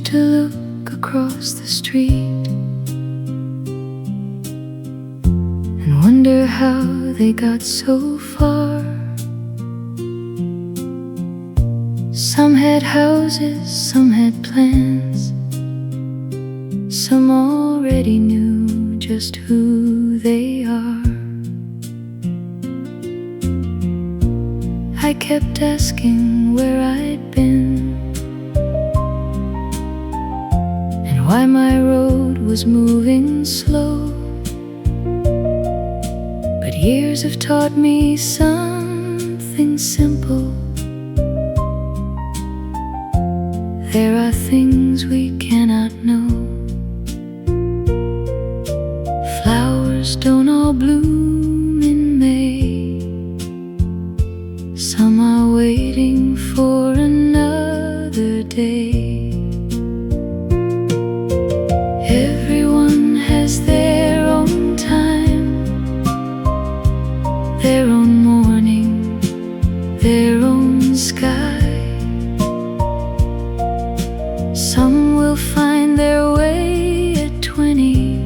to look across the street and wonder how they got so far. Some had houses, some had plans, some already knew just who they are. I kept asking where I'd been and why my road was moving slow. But years have taught me something simple. There are things we cannot know. Flowers don't all bloom in May. Some are waiting for another day. Everyone has their own time, their own morning, their own sky. Some will find their way at 20,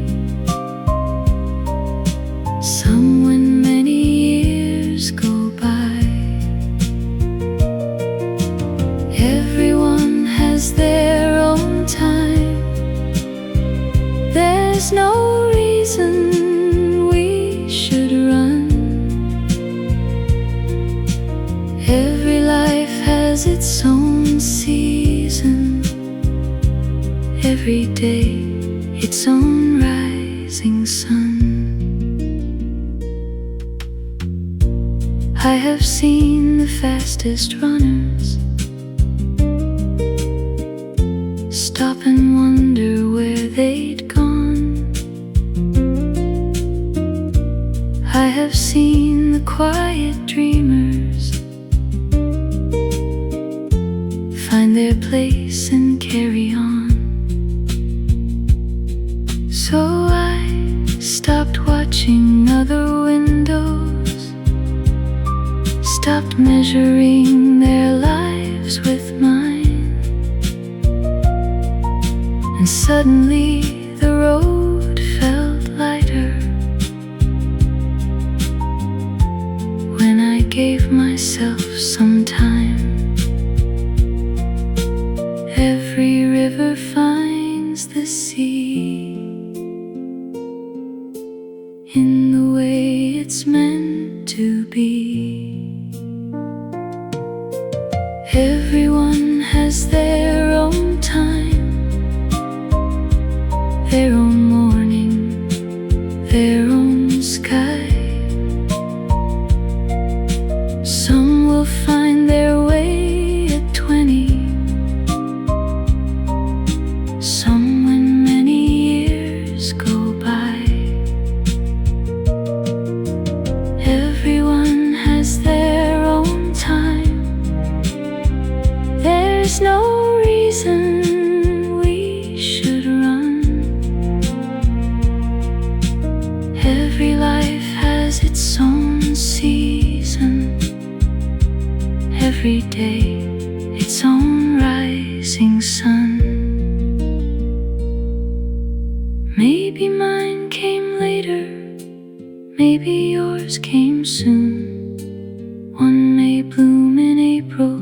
some when many years go by. Everyone has their own time. There's no reason we should run. Every life has its own season. Every day, its own rising sun. I have seen the fastest runners stop and wonder where they'd gone. I have seen the quiet dreamers find their place and carry on. So I stopped watching other windows, stopped measuring their lives with mine, and suddenly the road felt lighter when I gave myself some time. Every river finds the sea in the way it's meant to be. Everyone has their own time, their own morning, their own sky. Some will find their way at 20, some when many years go by. Everyone has their own time. There's no reason we should run. Every life has its own season. Every day, its own rising sun. Maybe mine came later, maybe yours came soon. One may bloom in April,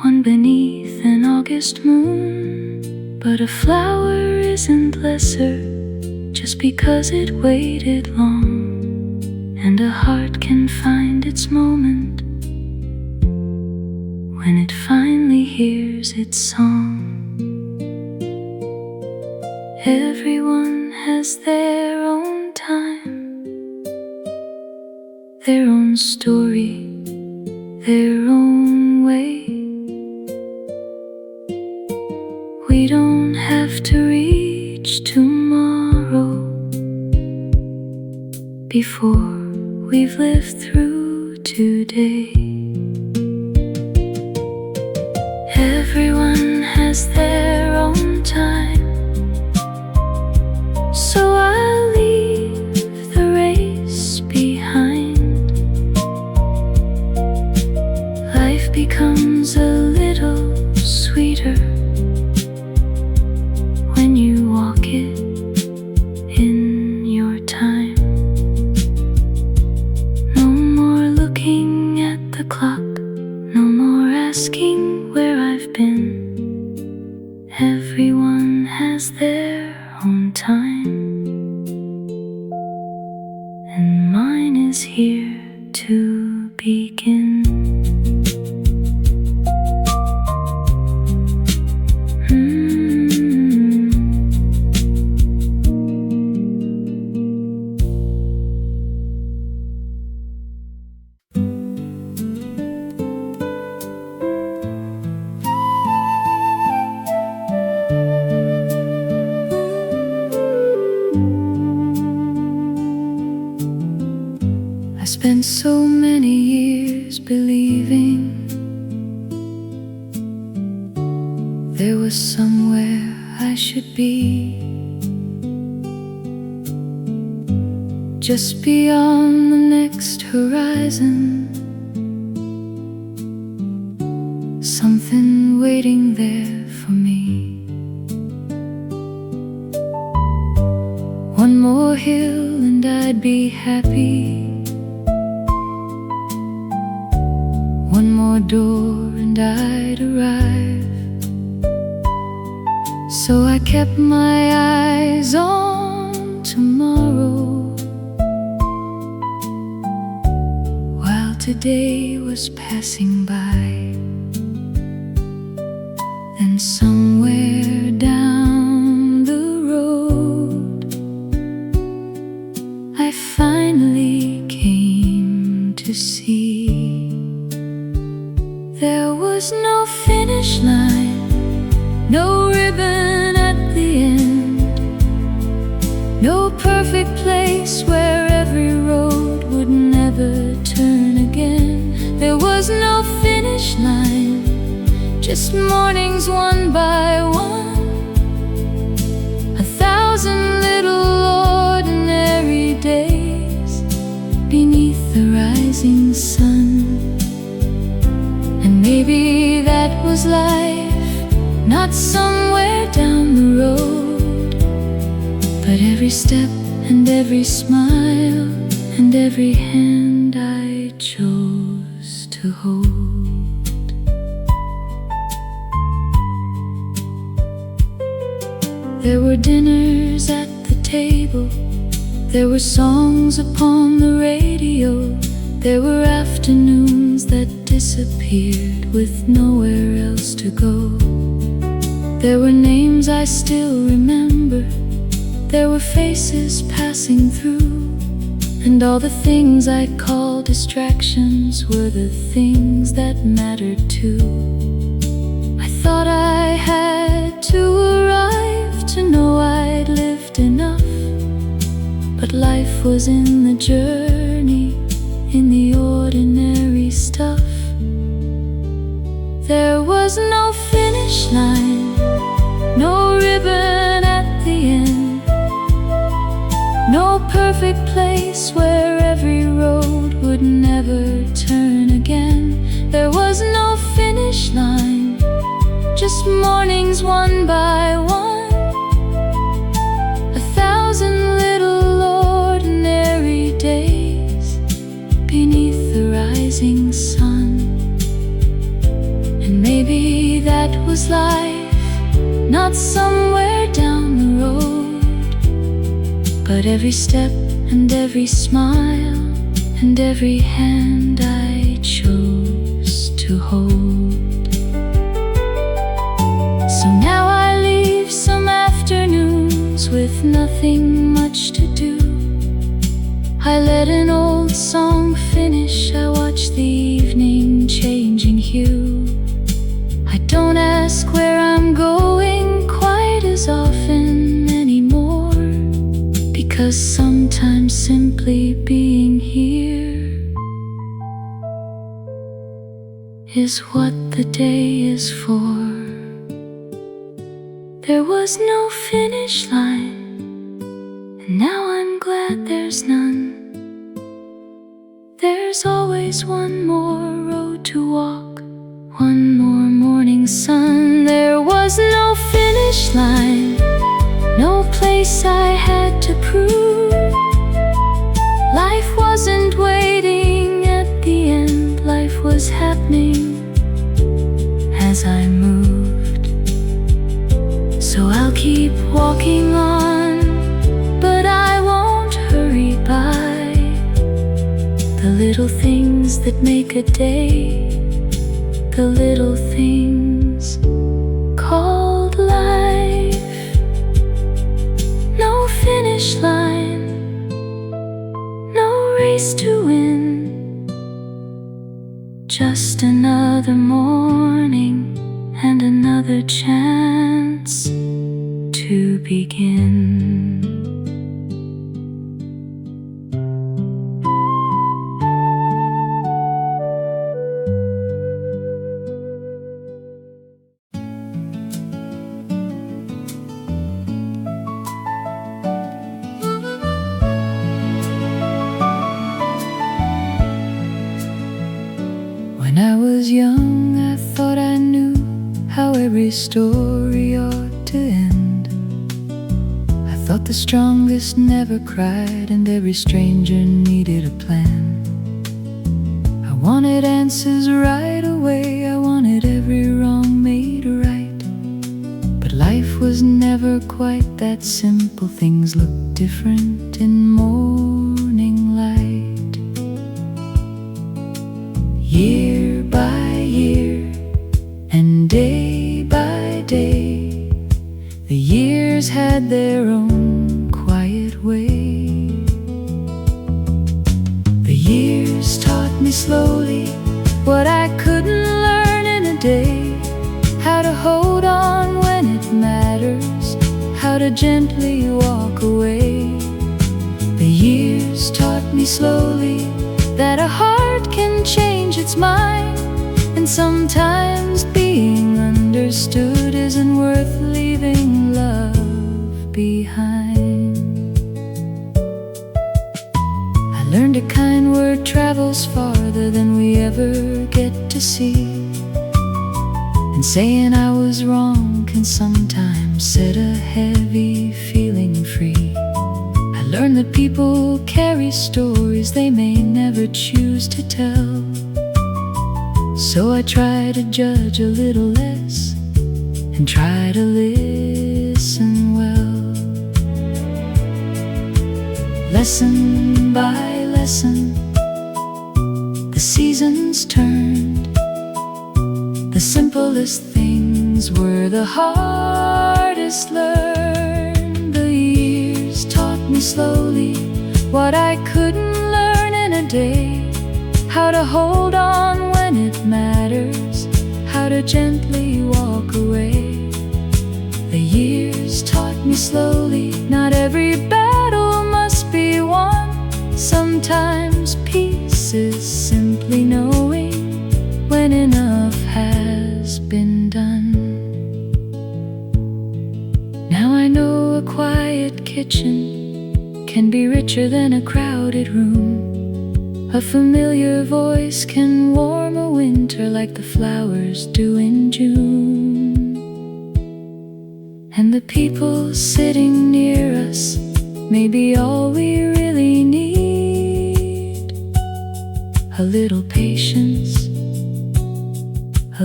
one beneath an August moon. But a flower isn't lesser just because it waited long. And a heart can find its moment when it finally hears its song. Everyone has their own time, their own story, their own way. We don't have to reach tomorrow before we've lived through today. Everyone has their own time, so I'll leave the race behind. Life becomes a little sweeter has their own time, and mine is here to begin. I spent so many years believing there was somewhere I should be, just beyond the next horizon, something waiting there for me. One more hill and I'd be happy, one more door and I'd arrive. So I kept my eyes on tomorrow, while today was passing by. Then somewhere down the road, I finally came to see there was no finish line, no ribbon at the end, no perfect place where every road would never turn again. There was no finish line, just mornings one by one, 1,000 little ordinary days beneath the rising sun. And maybe that was life, not somewhere down the road, but every step and every smile and every hand I chose to hold. There were dinners at the table, there were songs upon the radio, there were afternoons that disappeared with nowhere else to go. There were names I still remember, there were faces passing through, and all the things I'd call distractions were the things that mattered too. I thought I had to arrive to know I'd lived enough, but life was in the journey, in the ordinary stuff. There was no finish line, no ribbon at the end, no perfect place where every road would never turn again. There was no finish line, just mornings one by one, 1,000 little ordinary days beneath the rising sun. And maybe that was life, not somewhere down the road, but every step and every smile and every hand I chose to hold. So now I leave some afternoons with nothing much to do. I let an old song finish, I watch the evening changing hue. I don't ask where I'm going quite as often anymore, because sometimes simply being here is what the day is for. There was no finish line, and now I'm glad there's none. There's always one more road to walk, one more morning sun. There was no finish line, no place I had to prove. Life wasn't waiting at the end, life was happening as I moved. So I'll keep little things that make a day, the little things called life. No finish line, no race to win, just another morning and another chance to begin. When I was young, I thought I knew how every story ought to end. I thought the strongest never cried, and every stranger needed a plan. I wanted answers right away, I wanted every wrong made right. But life was never quite that simple, things looked different in morning light. Year by year and day by day, the years had their own quiet way. The years taught me slowly what I couldn't learn in a day: how to hold on when it matters, how to gently walk away. The years taught me slowly that a heart can change its mind, and sometimes being understood isn't worth leaving love behind. I learned a kind word travels farther than we ever get to see, and saying I was wrong can sometimes set a heavy feeling free. I learned that people carry stories they may never choose to tell, so I try to judge a little less and try to listen well. Lesson by lesson, the seasons turned. The simplest things were the hardest learned. The years taught me slowly what I couldn't learn in a day: how to hold on when it matters, how to gently walk away. The years taught me slowly not every battle must be won. Sometimes peace is simply knowing when enough has been done. Now I know a quiet kitchen can be richer than a crowded room. A familiar voice can warm a winter like the flowers do in June. And the people sitting near us may be all we really need. A little patience,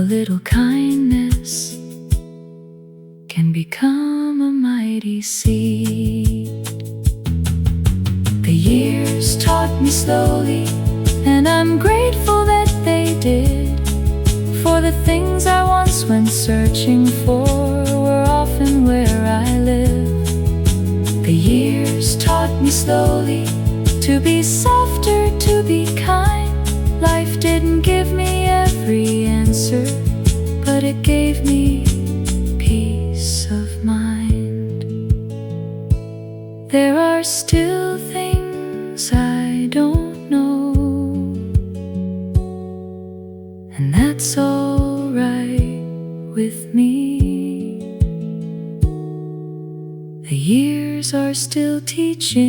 a little kindness can become a mighty seed. The years taught me slowly, and I'm grateful that they did, for the things I once went searching for were often where I live. The years taught me slowly to be softer, to be kind. Life didn't give me every answer, but it gave me peace of mind. There are still things I don't know, and that's all right with me. The years are still teaching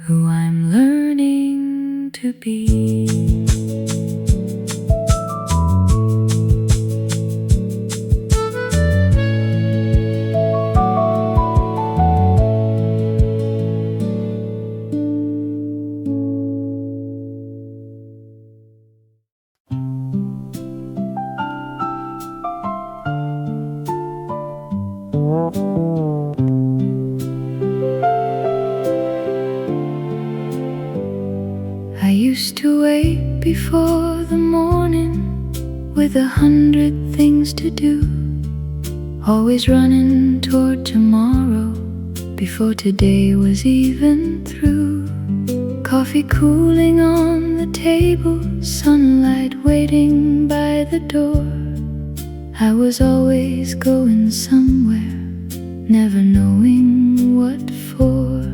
who I'm learning to be. always running toward tomorrow before today was even through. Coffee cooling on the table, sunlight waiting by the door. I was always going somewhere, never knowing what for.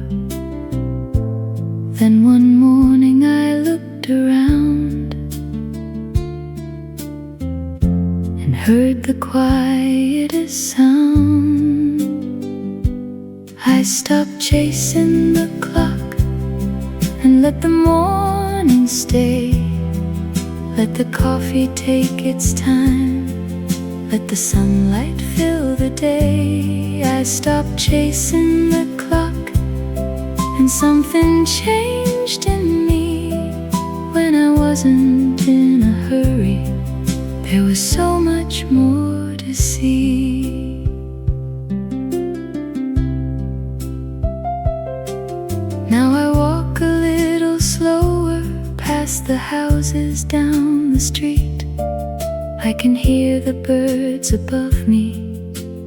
Then one morning I looked around and heard the quietest sound. I stopped chasing the clock and let the morning stay. Let the coffee take its time, let the sunlight fill the day. I stopped chasing the clock, and something changed in me. When I wasn't in a hurry, there was so much more to see. Now I walk a little slower past the houses down the street. I can hear the birds above me,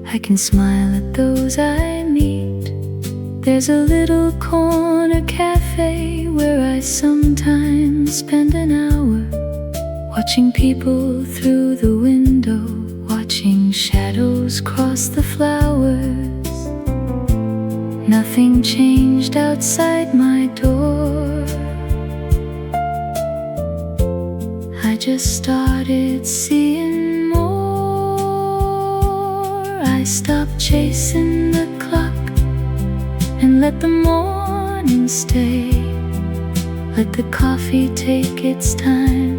I can smile at those I meet. There's a little corner cafe where I sometimes spend an hour, watching people through the window, watching shadows cross the flowers. Nothing changed outside my door, I just started seeing more. I stopped chasing the clock and let the morning stay. Let the coffee take its time,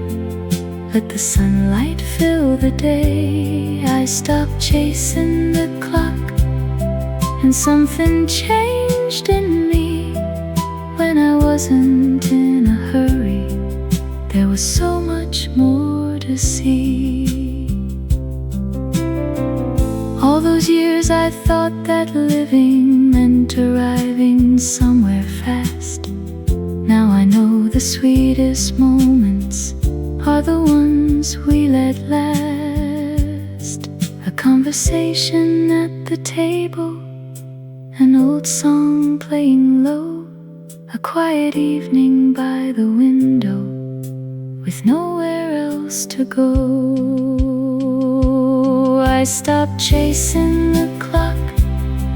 let the sunlight fill the day. I stopped chasing the clock, and something changed in me. When I wasn't in a hurry, there was so much more to see. All those years I thought that living meant arriving somewhere fast. Now I know the sweetest moments are the ones we let last. A conversation at the table, an old song playing low, a quiet evening by the window with nowhere else to go. I stopped chasing the clock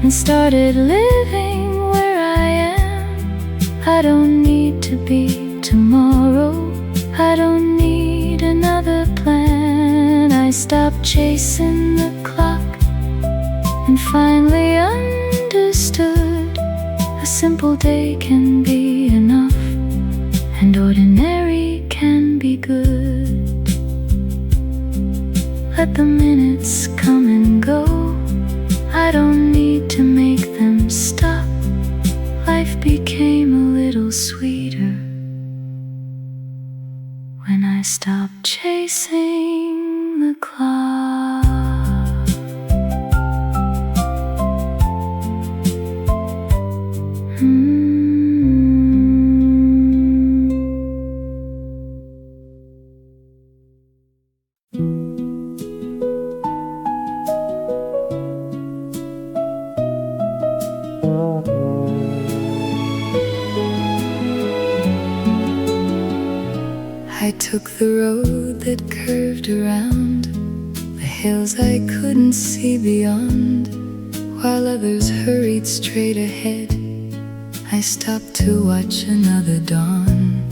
and started living where I am. I don't need to be tomorrow, I don't need another plan. I stopped chasing the clock and finally understood a simple day can be enough, and ordinary can be good. Let the minutes come and go, I don't need to make them stop. Life became a little sweeter when I stopped chasing the clock. I took the road that curved around the hills I couldn't see beyond. While others hurried straight ahead, I stopped to watch another dawn.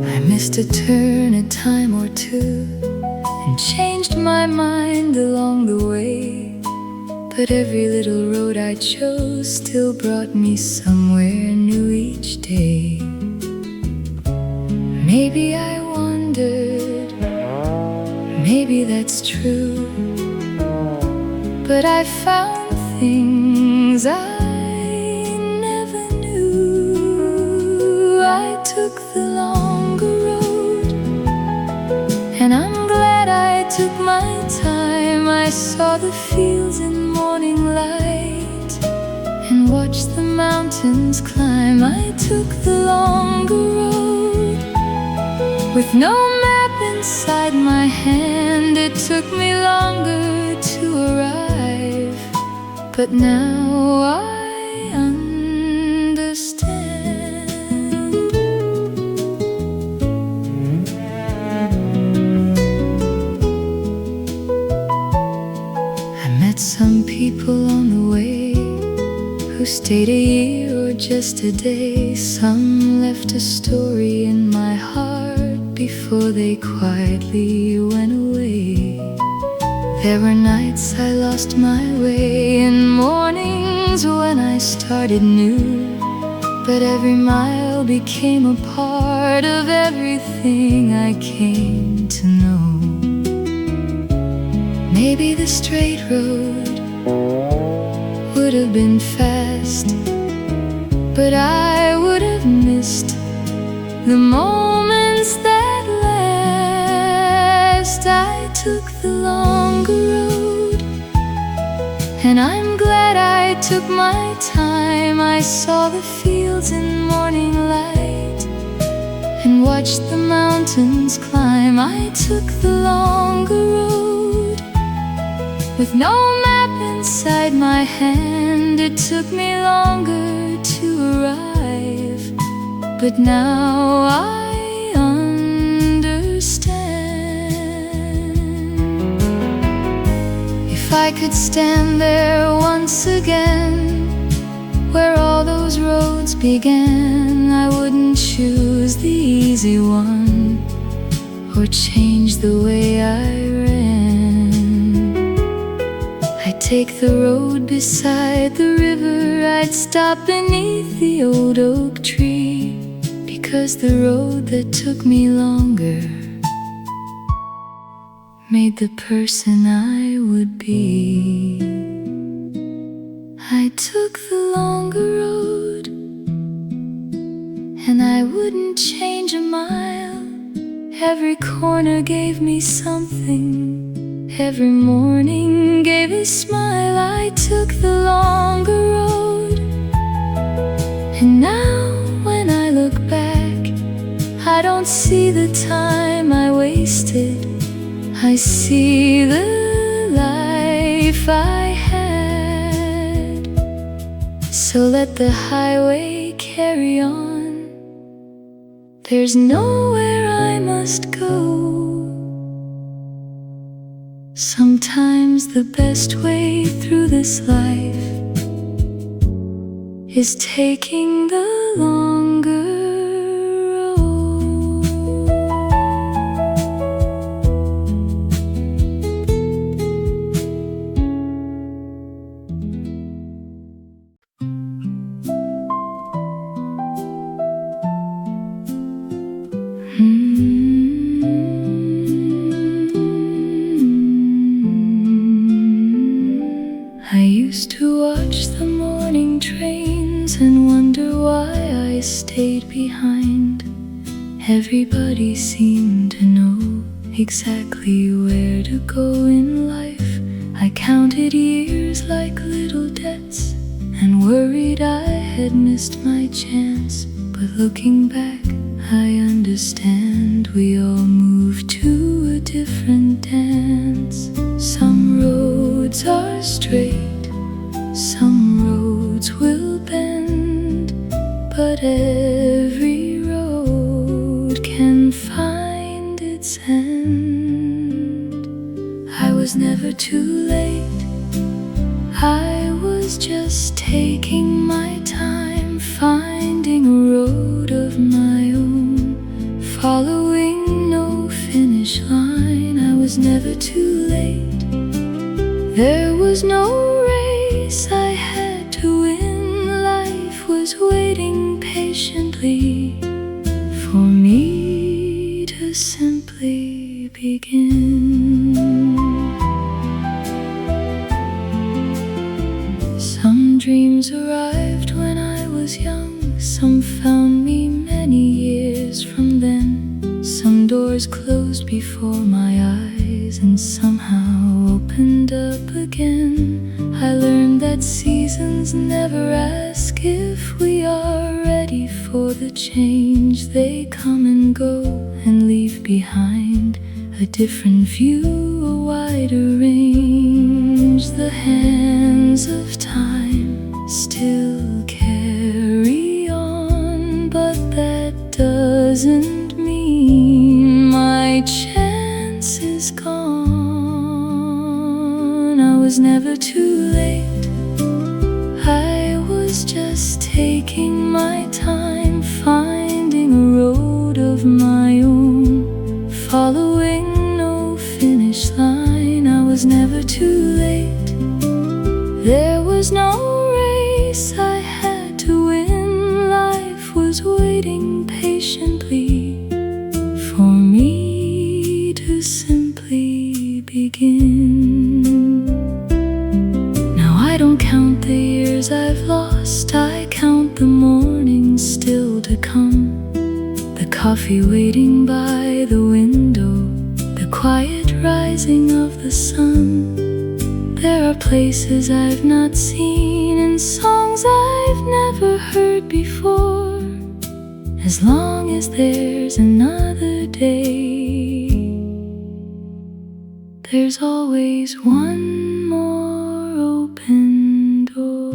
I missed a turn a time or two and changed my mind along the way. But every little road I chose still brought me somewhere new each day. Maybe I wondered, maybe that's true, but I found things I never knew. I took the longer road, and I'm glad I took my time. I saw the fields in morning light and watched the mountains climb. I took the longer road with no map inside my hand. It took me longer to arrive, but now I understand. I met some people on the way who stayed a year or just a day. Some left a story in my heart before they quietly went away. There were nights I lost my way and mornings when I started new. But every mile became a part of everything I came to know. Maybe the straight road would have been fast, but I would have missed the moments that last. I took the longer road, and I'm glad I took my time. I saw the fields in morning light and watched the mountains climb. I took the longer road with no map inside my hand. It took me longer to arrive, but now I understand. If I could stand there once again, where all those roads began, I wouldn't choose the easy one or change the way I ran. I'd take the road beside the river, I'd stop beneath the old oak tree, because the road that took me longer made the person I would be. I took the longer road, and I wouldn't change a mile. Every corner gave me something, every morning gave a smile. I took the longer road, and now when I look back, I don't see the time I wasted. I see the life I had. So let the highway carry on. There's nowhere I must go. Sometimes the best way through this life is taking the longer road. I used to watch the morning trains and wonder why I stayed behind. Everybody seemed to know exactly where to go in life. I counted years like little debts and worried I had missed my chance. But looking back, I understand we all moved to a different dance. Some roads are straight, some roads will bend, but every road can find its end. I was never too late, I was just taking my time, finding a road of my own, following no finish line. I was never too late, there was no race I had to win. Life was waiting patiently for me to simply begin. Some dreams arrived when I was young, some found me many years from then. Some doors closed before my eyes and somehow opened up again. I learned that seasons never ask if we are ready for the change. They come and go and leave behind a different view, a wider range. The hands of time There was no race I had to win. Life was waiting patiently for me to simply begin. Now I don't count the years I've lost, I count the mornings still to come. The coffee waiting by the window, the quiet rising of the sun. There are places I've not seen and songs I've never heard before. As long as there's another day, there's always one more open door.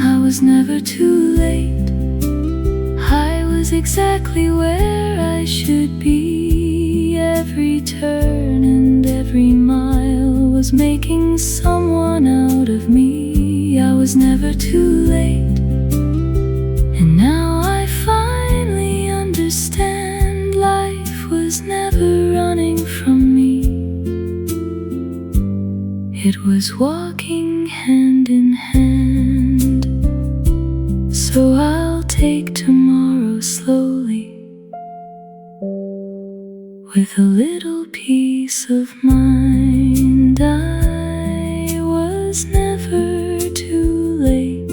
I was never too late. I was exactly where I should be. Every turn and every mile was making someone out of me. I was never too late, and now I finally understand. Life was never running from me. It was walking hand in hand. So I'll take tomorrow slowly, with a little peace of mind. I was never too late.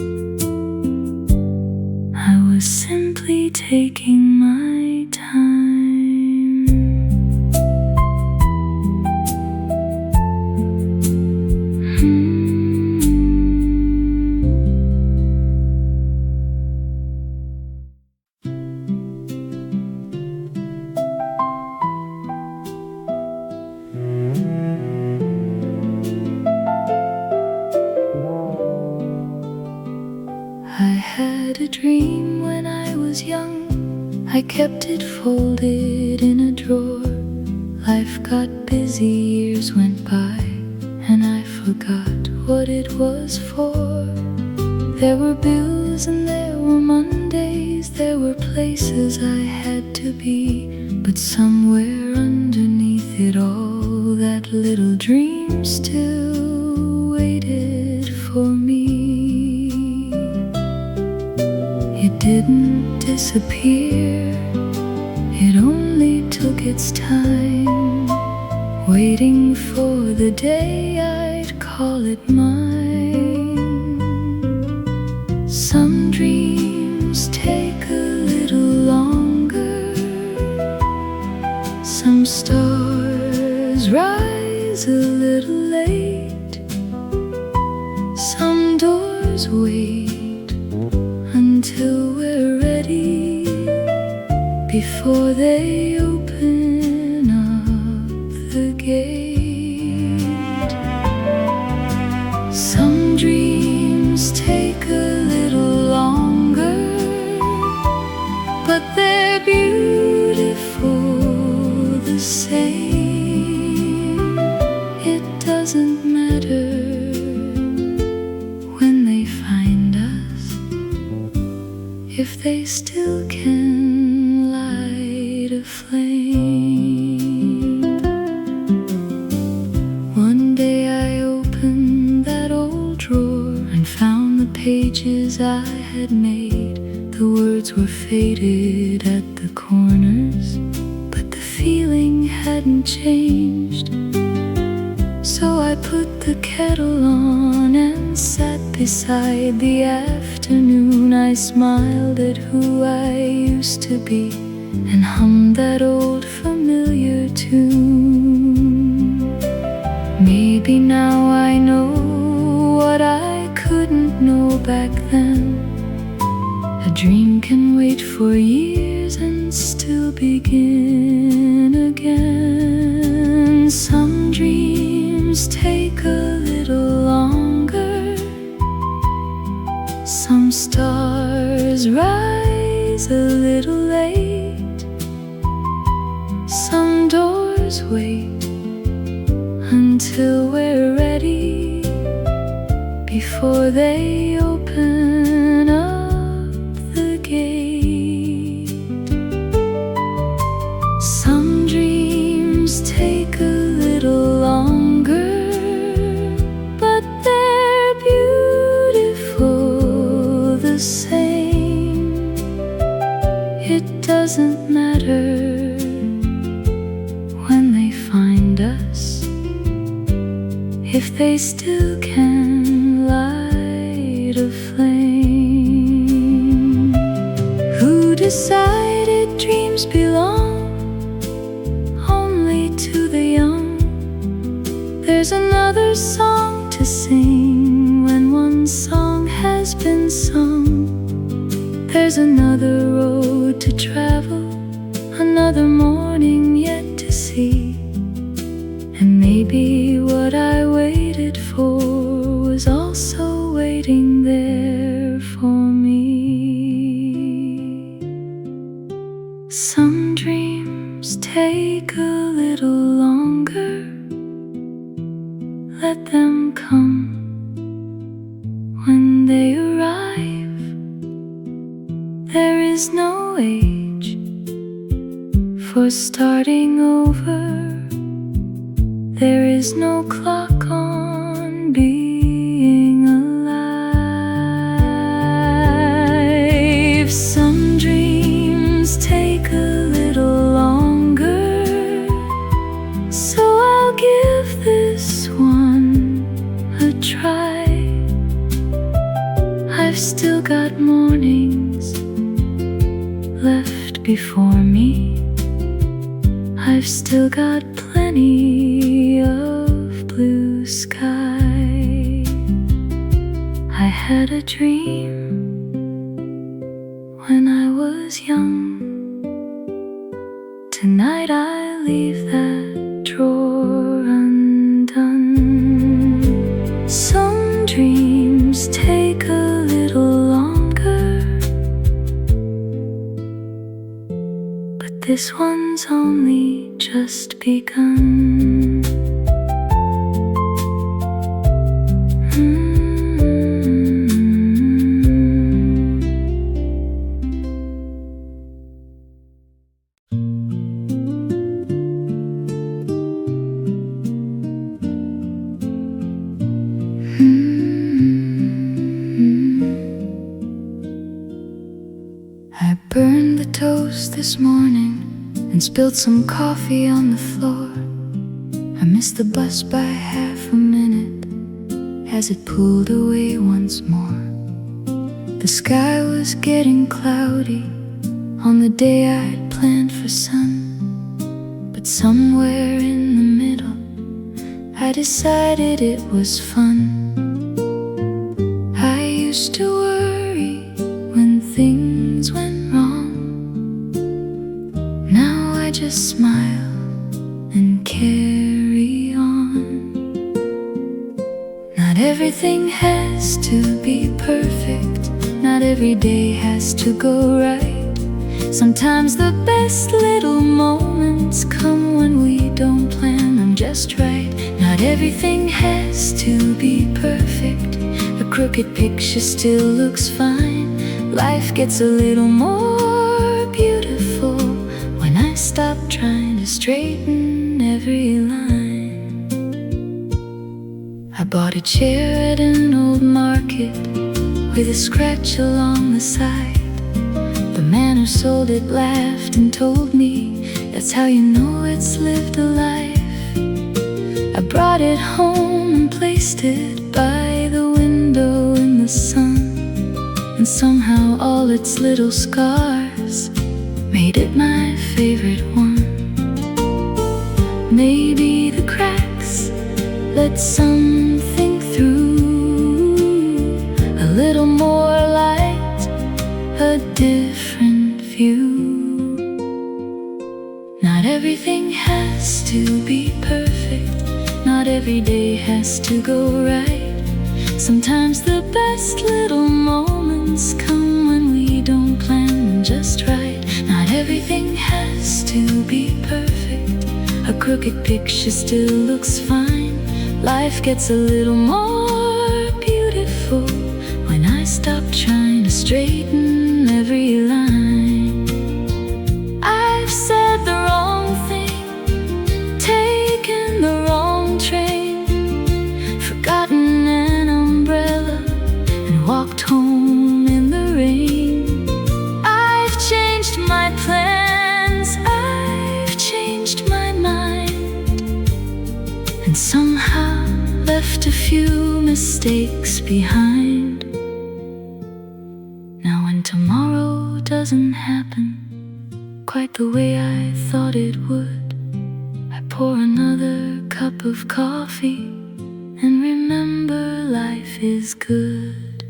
I was simply taking my time. I had a dream when I was young. I kept it folded in a drawer. Life got busy, years went by, and I forgot what it was for. There were bills and there were Mondays. There were places I had to be. But somewhere underneath it all, that little dream still waited for me. It didn't disappear, it only took its time, waiting for the day I'd call it mine. Some dreams take a little longer, some stars rise a little late, some doors wait until we're ready before they open up the gate. Some dreams take a little longer, but they're beautiful the same. It doesn't matter when they find us, if they still can light a flame. One day I opened that old drawer and found the pages I had made. The words were faded at the corners, but the feeling hadn't changed. So I put the kettle on and sat beside the afternoon. I smiled at who I used to be and hummed that old familiar tune. Maybe now I know what I couldn't know back then. A dream can wait for years and still begin again. Some dreams take a little longer, some stars rise a little late, some doors wait until we're ready before they open up the gate. Some dreams take a little longer, but they're beautiful the same. It doesn't matter when they find us, if they still can light a flame. Who decided dreams belong only to the young? There's another song to sing when one song has been sung. There's another road to travel, another morning yet to see. And maybe what I waited for was also waiting there for me. Some dreams take a little longer. Let them come when they arrive. There is no age for starting over. There is no clock on being alive. Some dreams take a little longer, so I'll give this one a try. I've still got mornings left before me. I've still got plenty of blue sky. I had a dream when I was young. Tonight I leave that drawer undone. Some dreams take a little longer, but this one's only just begun. I burned the toast this morning and spilled some coffee on the floor. I missed the bus by half a minute as it pulled away once more. The sky was getting cloudy on the day I'd planned for sun, but somewhere in the middle I decided it was fun. I used to worry when things went wrong. Now I just smile and carry on. Not everything has to be perfect. Not every day has to go right. Sometimes the best little moments come when we don't plan them just right. Not everything has to be perfect. A crooked picture still looks fine. Life gets a little more beautiful when I stop trying to straighten every line. I bought a chair at an old market with a scratch along the side. The man who sold it laughed and told me, that's how you know it's lived a life. I brought it home and placed it by the window in the sun, and somehow all its little scars made it my favorite one. Maybe the cracks let something through, a little more light, a different view. Not everything has to be perfect. Not every day has to go right. Sometimes the best little moments come when we don't plan them just right. Not everything has to be perfect. A crooked picture still looks fine. Life gets a little more beautiful doesn't happen quite the way I thought it would. I pour another cup of coffee and remember life is good.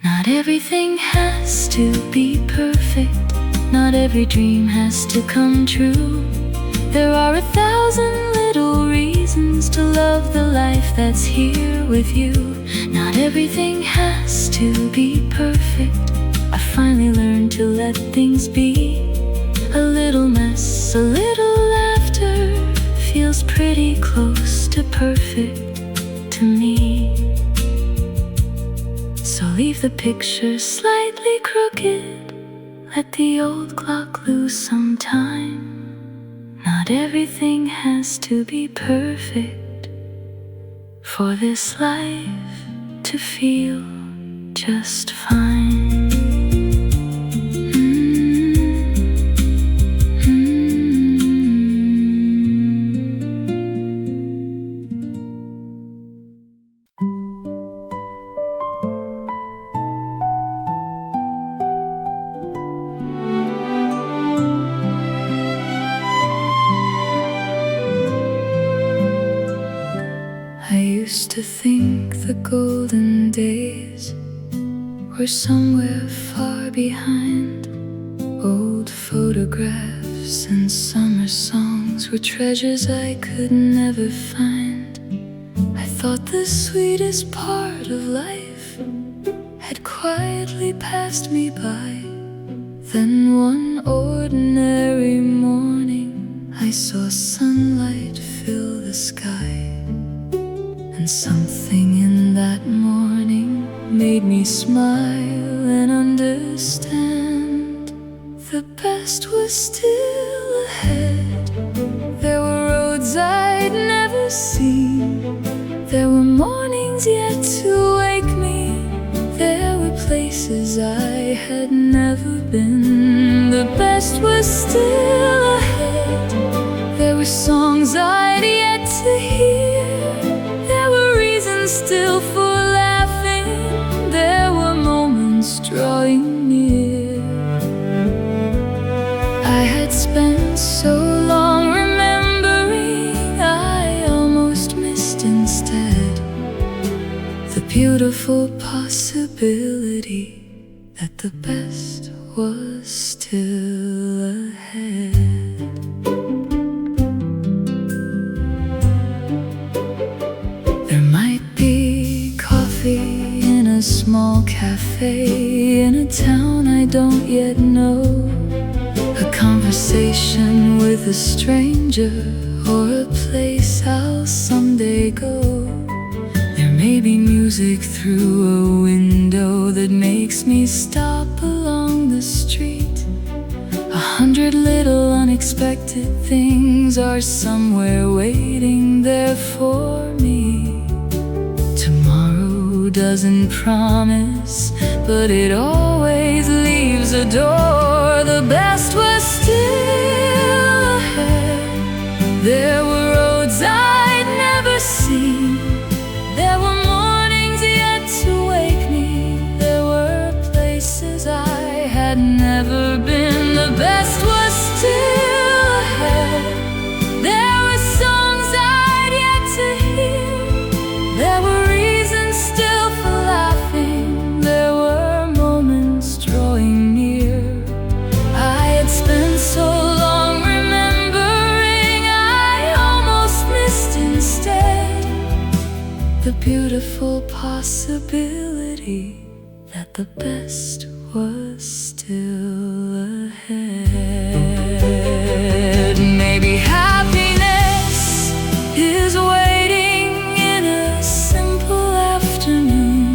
Not everything has to be perfect. Not every dream has to come true. There are 1,000 little reasons to love the life that's here with you. Not everything has to be perfect. I finally learned to let things be. A little mess, a little laughter feels pretty close to perfect to me. So leave the picture slightly crooked. Let the old clock lose some time. Not everything has to be perfect for this life to feel just fine. I used to think the golden days were somewhere far behind. Old photographs and summer songs were treasures I could never find. I thought the sweetest part of life had quietly passed me by. Then one ordinary morning I saw sunlight fill the sky. And something in that morning made me smile and understand. The best was still ahead. There were roads I'd never seen. There were mornings yet to wake me. There were places I had never been. The best was still ahead. There were songs I'd yet to hear. Still for laughing, there were moments drawing near. I had spent so long remembering, I almost missed instead the beautiful possibility that the best was still ahead. In a small cafe in a town I don't yet know, a conversation with a stranger, or a place I'll someday go. There may be music through a window that makes me stop along the street. 100 little unexpected things are somewhere waiting there for me. Doesn't promise, but it always leaves a door. The best was still ahead. There were roads I'd never seen. There were mornings yet to wake me. There were places I had never been. The best was still ahead. There were songs I'd yet to hear. There were still for laughing, there were moments drawing near. I had spent so long remembering, I almost missed instead the beautiful possibility that the best was still ahead. Maybe happiness is waiting in a simple afternoon.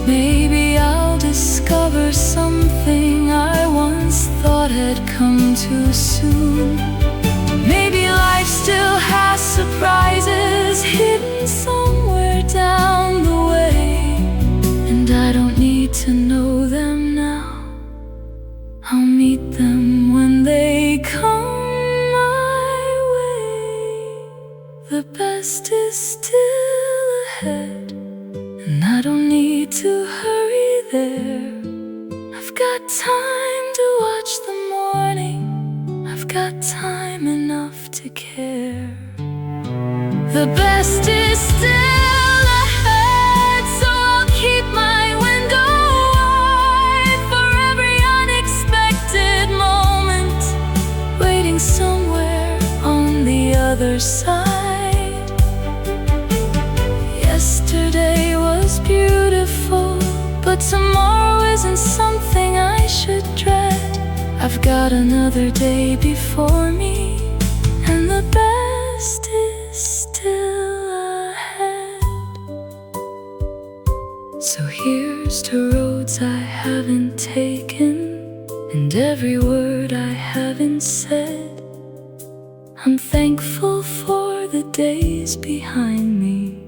Maybe I'll discover something I once thought had come too soon. Maybe life still has surprises hidden somewhere down the way, and I don't need to know them now. I'll meet them when they come my way. The best is still ahead, and I don't need to hurry there. got time to watch the morning. I've got time enough to care. The best is still ahead, so I'll keep my window wide for every unexpected moment, waiting somewhere on the other side. Yesterday was beautiful, but tomorrow isn't something I should dread. I've got another day before me, and the best is still ahead. So here's to roads I haven't taken, and every word I haven't said. I'm thankful for the days behind me,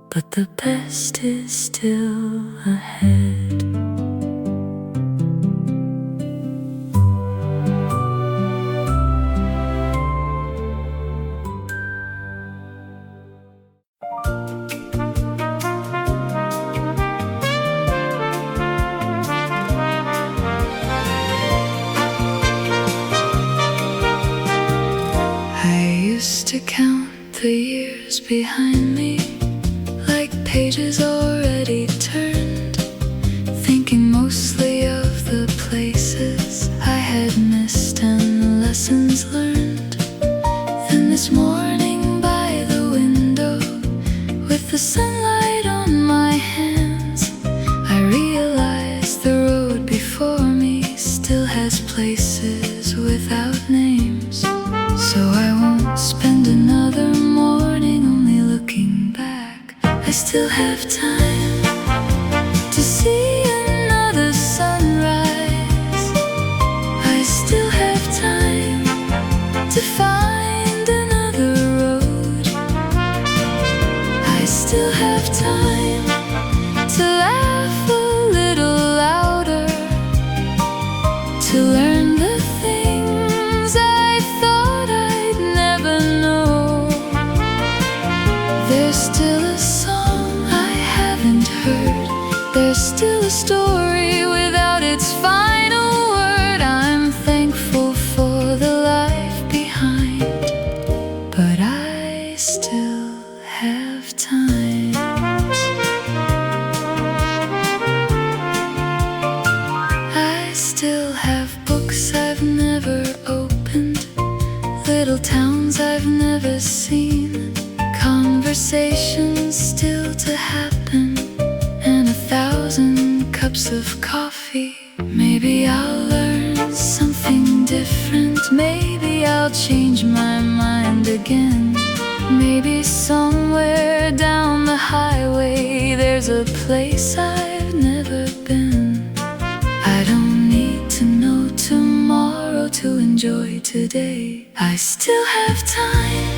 but the best is still ahead. I used to count the years behind me like pages already turned, thinking mostly of the places I had missed and the lessons learned. Then this morning by the window, with the sunlight on my hands, I realized the road before me still has places without names. So I won't spend another morning only looking back. I still have time to see another sunrise. I still have time to find another road. I still have time to laugh a little louder, to learn the things I thought I'd never know. There's still a song I haven't heard. There's still a story without its final word. I'm thankful for the life behind, but I still have time. I still have books I've never opened, little towns I've never seen, conversations still to happen, and 1,000 cups of coffee. Maybe I'll learn something different. Maybe I'll change my mind again. Maybe somewhere down the highway there's a place I've never been. I don't need to know tomorrow to enjoy today. I still have time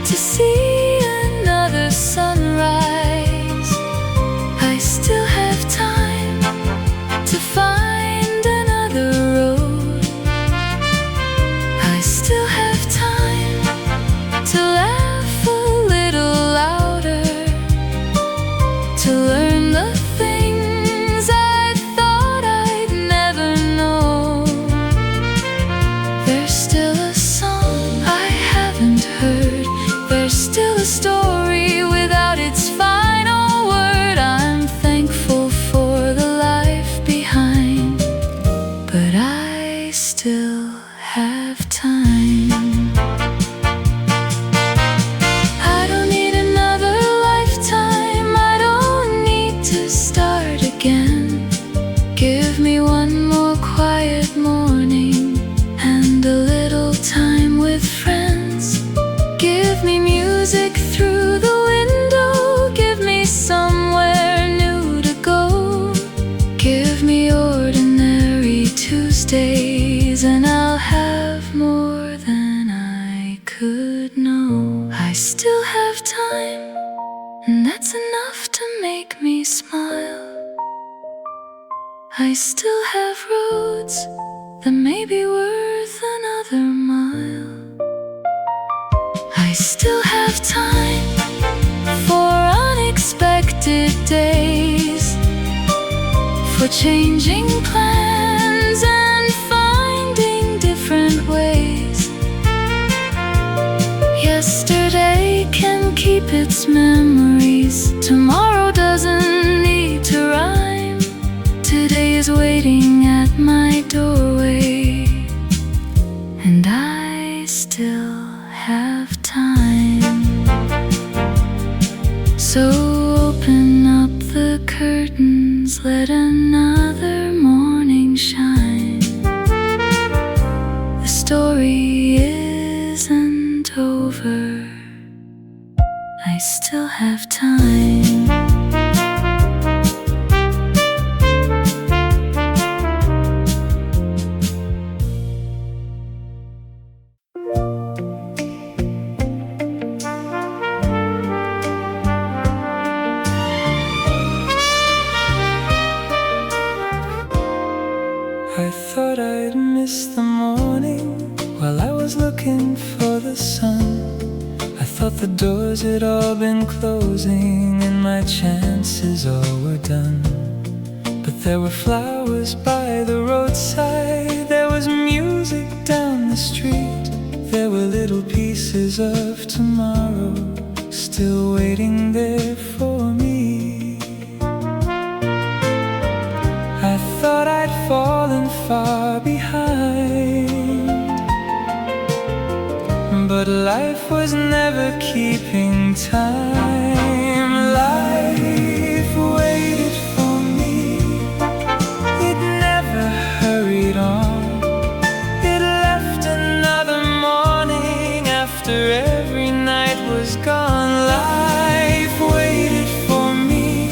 to see another sunrise. I still have time to find another road. I still have time to laugh a little louder, to learn the things I thought I'd never know. There's still a song I haven't heard. There's still a story without its final word. I'm thankful for the life behind, but I still have time. I don't need another lifetime. I don't need to start again. Give me one more quiet morning and a little time with friends. Give me music through the window. Give me somewhere new to go. Give me ordinary Tuesdays, and I'll have more than I could know. I still have time, and that's enough to make me smile. I still have roads that may be worth another mile. I still have time for unexpected days, for changing plans and finding different ways. Yesterday can keep its memories. Tomorrow doesn't need to rhyme. Today is waiting at my doorway, and I still have time. So open up the curtains, let another morning shine. The story isn't over, I still have time. I thought I'd miss the morning while I was looking for the sun. I thought the doors had all been closing and my chances all were done. But there were flowers by the roadside, there was music down the street, there were little pieces of tomorrow still waiting there for me. I thought I'd fallen far behind, but life was never keeping time. Life waited for me, it never hurried on. It left another morning after every night was gone. Life waited for me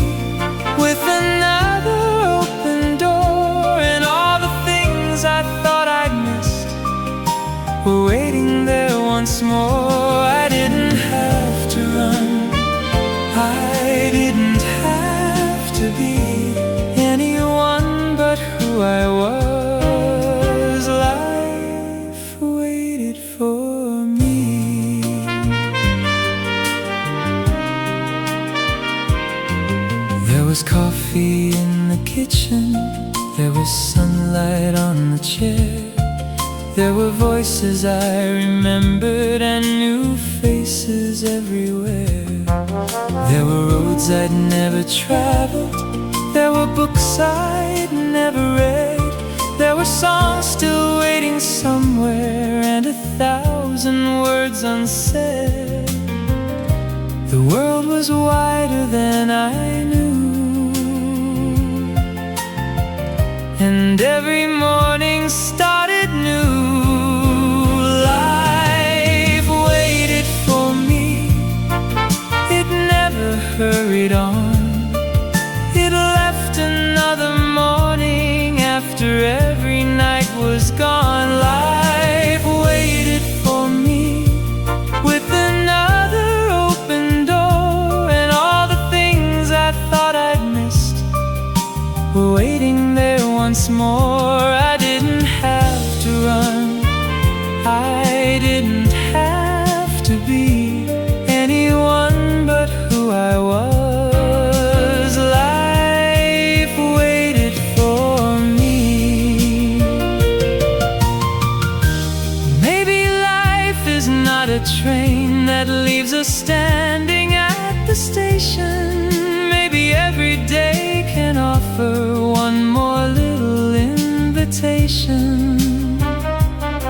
with another open door, and all the things I thought I'd missed were waiting there once more. I didn't have to run, I didn't have to be anyone but who I was. Life waited for me. There was coffee in the kitchen, there was sunlight on the chair, there were voices I remembered and new faces everywhere. There were roads I'd never traveled, there were books I'd never read, there were songs still waiting somewhere, and 1,000 words unsaid. The world was wider than I knew, and every morning started new. Life waited for me, it never hurried on. It left another morning after every night was gone. Life waited for me with another open door, and all the things I thought I'd missed were waiting there once more. I didn't have to run, I didn't have to be anyone but who I was. Life waited for me. Maybe life is not a train that leaves us standing at the station. Maybe every day can offer one more little invitation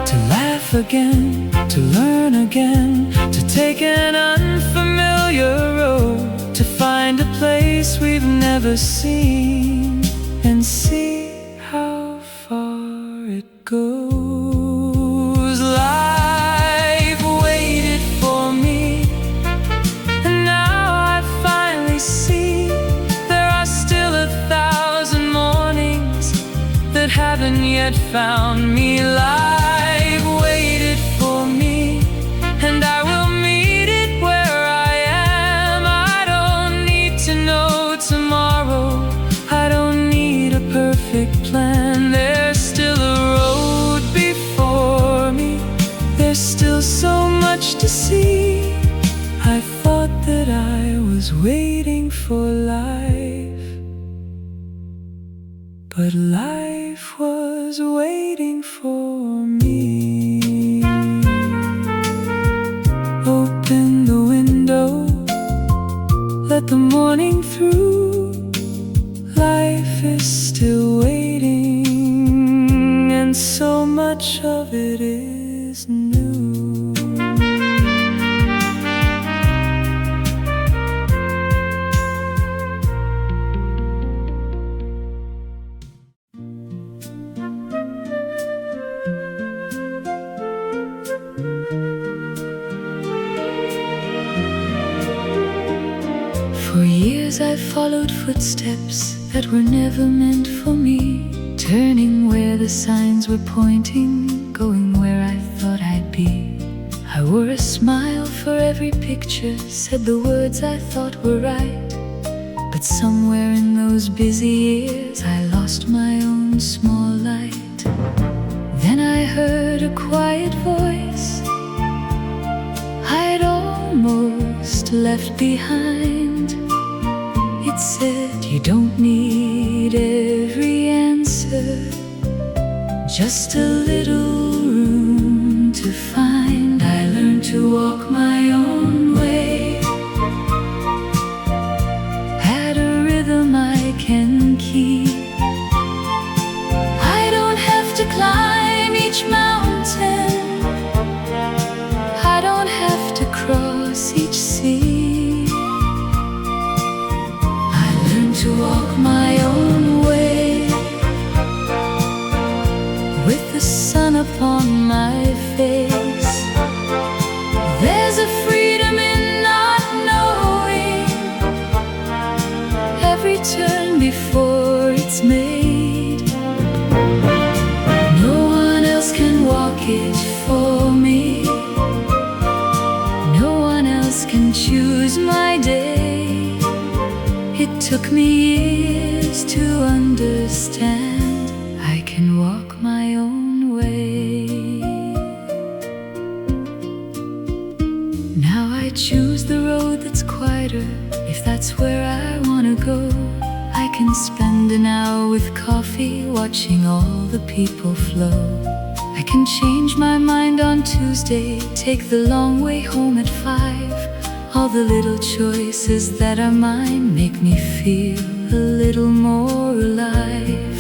to laugh again, to learn again, to take an unfamiliar road, to find a place we've never seen and see how far it goes. Life waited for me, and now I finally see there are still 1,000 mornings that haven't yet found me. Life waited for me, and I will meet it where I am. I don't need to know tomorrow, I don't need a perfect plan. There's still a road before me, there's still so much to see. I thought that I was waiting for life but life was waiting for me. Open the window, let the morning through. Life is still waiting, and so much of it is new. For years I followed footsteps that were never meant for me, turning where the signs were pointing, going where I thought I'd be. I wore a smile for every picture, said the words I thought were right, but somewhere in those busy years I lost my own small light. Then I heard a quiet voice I'd almost left behind. It said, you don't need every answer, just a little room to find. I learned to walk my own way, at a rhythm I can keep. I don't have to climb each mountain, I don't have to cross each sea. To walk my own way, with the sun upon my face. There's a freedom in not knowing every turn before it's made. No one else can walk it for me, no one else can choose my day. It took me years to understand I can walk my own way. Now I choose the road that's quieter, if that's where I wanna go. I can spend an hour with coffee, watching all the people flow. I can change my mind on Tuesday, take the long way home at 5. All the little choices that are mine make me feel a little more alive.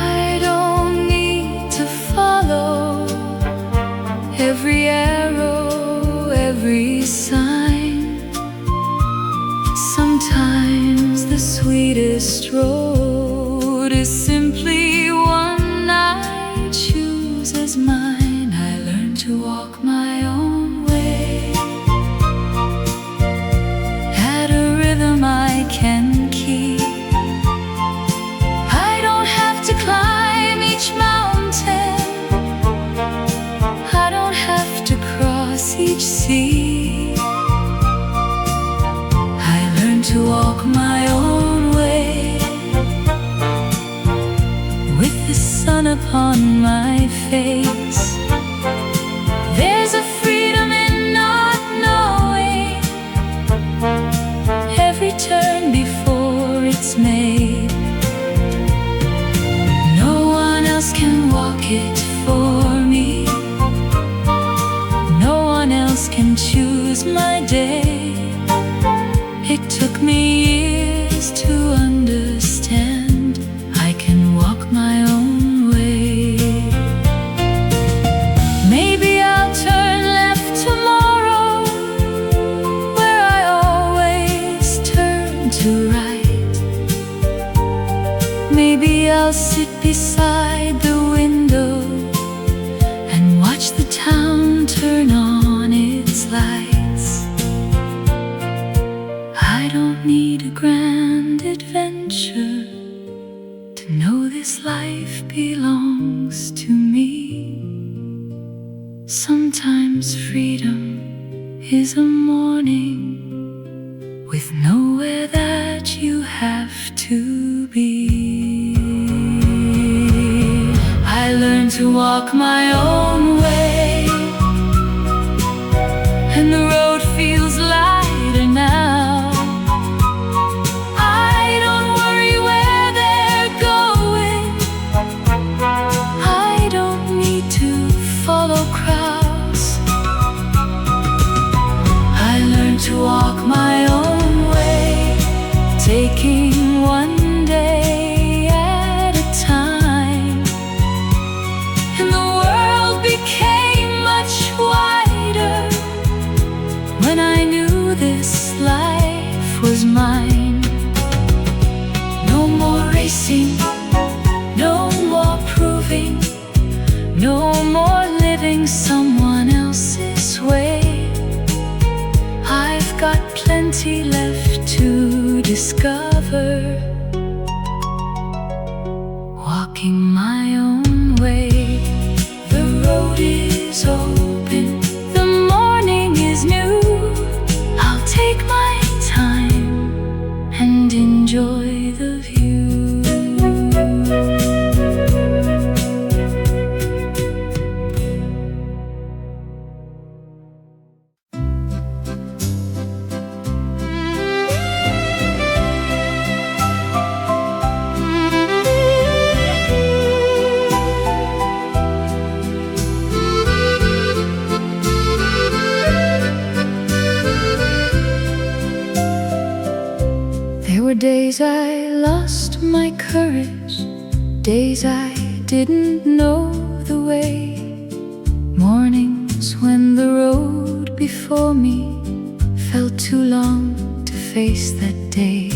I don't need to follow every arrow, every sign. Sometimes the sweetest road is simply one I choose as mine. I learned to walk my own I can keep. I don't have to climb each mountain, I don't have to cross each sea. I learned to walk my own way, with the sun upon my face. There's a freedom in not knowing every turn before it's made. No one else can walk it for me, no one else can choose my day. It took me years to understand I can walk my own way. Maybe I'll turn left tomorrow, where I always turn to right. Maybe I'll sit beside the window and watch the town turn on its lights. I don't need a grand adventure to know this life belongs to me. Sometimes freedom is a morning with nowhere that you have to be. I learned to walk my own way, and the road feels lighter now. I don't worry where the guessing, no more proving, no more living someone else's way. I've got plenty left to discover, walking my own way. The road is open, the morning is new. I'll take my time and enjoy the view. Days I lost my courage, days I didn't know the way, mornings when the road before me felt too long to face that day.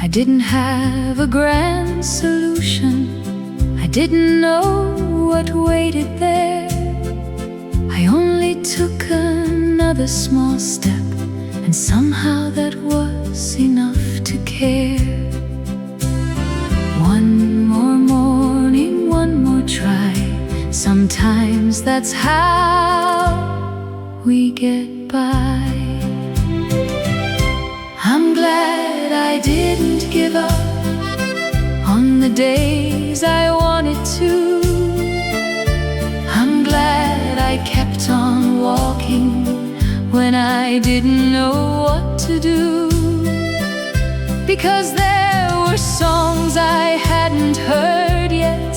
I didn't have a grand solution, I didn't know what waited there. I only took another small step, and somehow that was enough to care. One more morning, one more try. Sometimes that's how we get by. I'm glad I didn't give up on the days I wanted to. I'm glad I kept on walking when I didn't know what to do. Because there were songs I hadn't heard yet,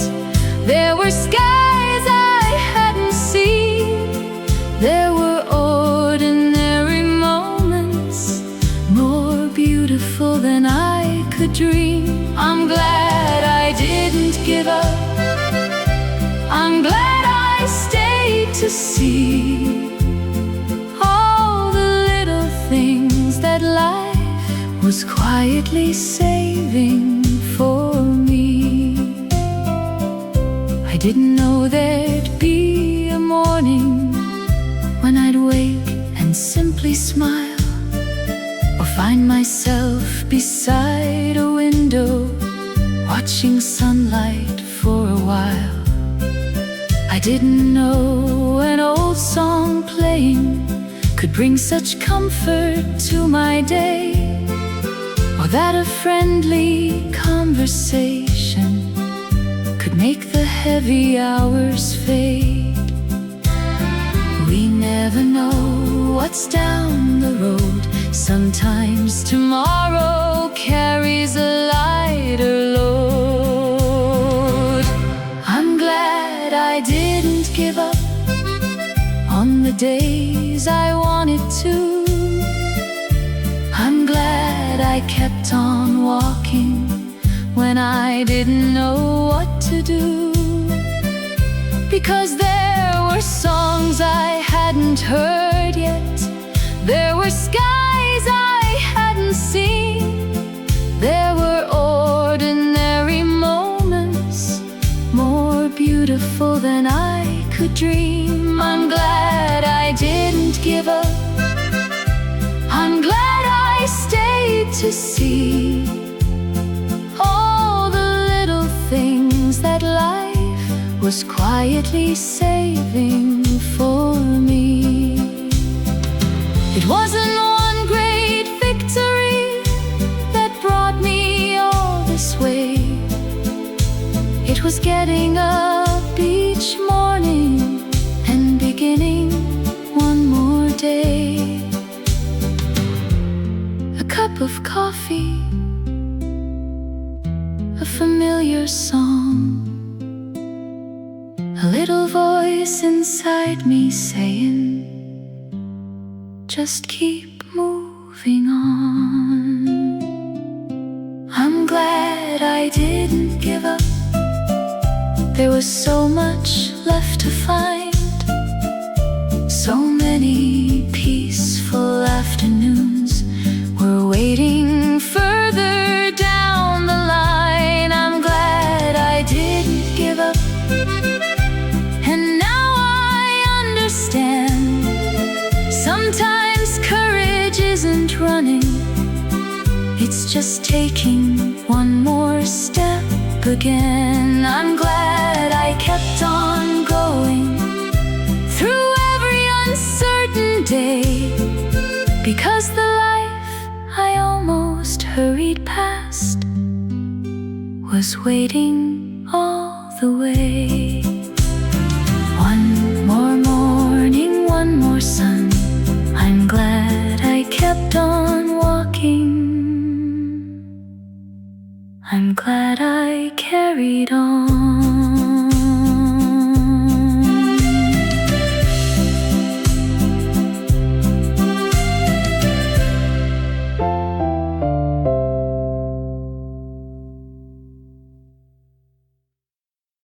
there were skies I hadn't seen, there were ordinary moments more beautiful than I could dream. I'm glad I didn't give up, I'm glad I stayed to see all the little things that life was quietly saving for me. I didn't know there'd be a morning when I'd wake and simply smile, or find myself beside a window watching sunlight for a while. I didn't know an old song playing could bring such comfort to my day, or that a friendly conversation could make the heavy hours fade. We never know what's down the road. Sometimes tomorrow carries a lighter load. I'm glad I didn't give up on the days I wanted to. I'm glad I kept on walking when I didn't know what to do. Because there were songs I hadn't heard yet, there were skies I hadn't seen, there were ordinary moments more beautiful than I could dream. I'm glad I didn't give up, I'm glad I stayed to see all the little things that life was quietly saving for me. It wasn't one great victory that brought me all this way. It was getting up each morning and beginning one more day. A cup of coffee, a familiar song, a little voice inside me saying, just keep moving on. I'm glad I didn't give up. There was so much left to find, so many peaceful afternoons were waiting further down the line. It's just taking one more step again. I'm glad I kept on going through every uncertain day, because the life I almost hurried past was waiting all the way. One more morning, one more sun, I'm glad I kept on walking. I'm glad I carried on.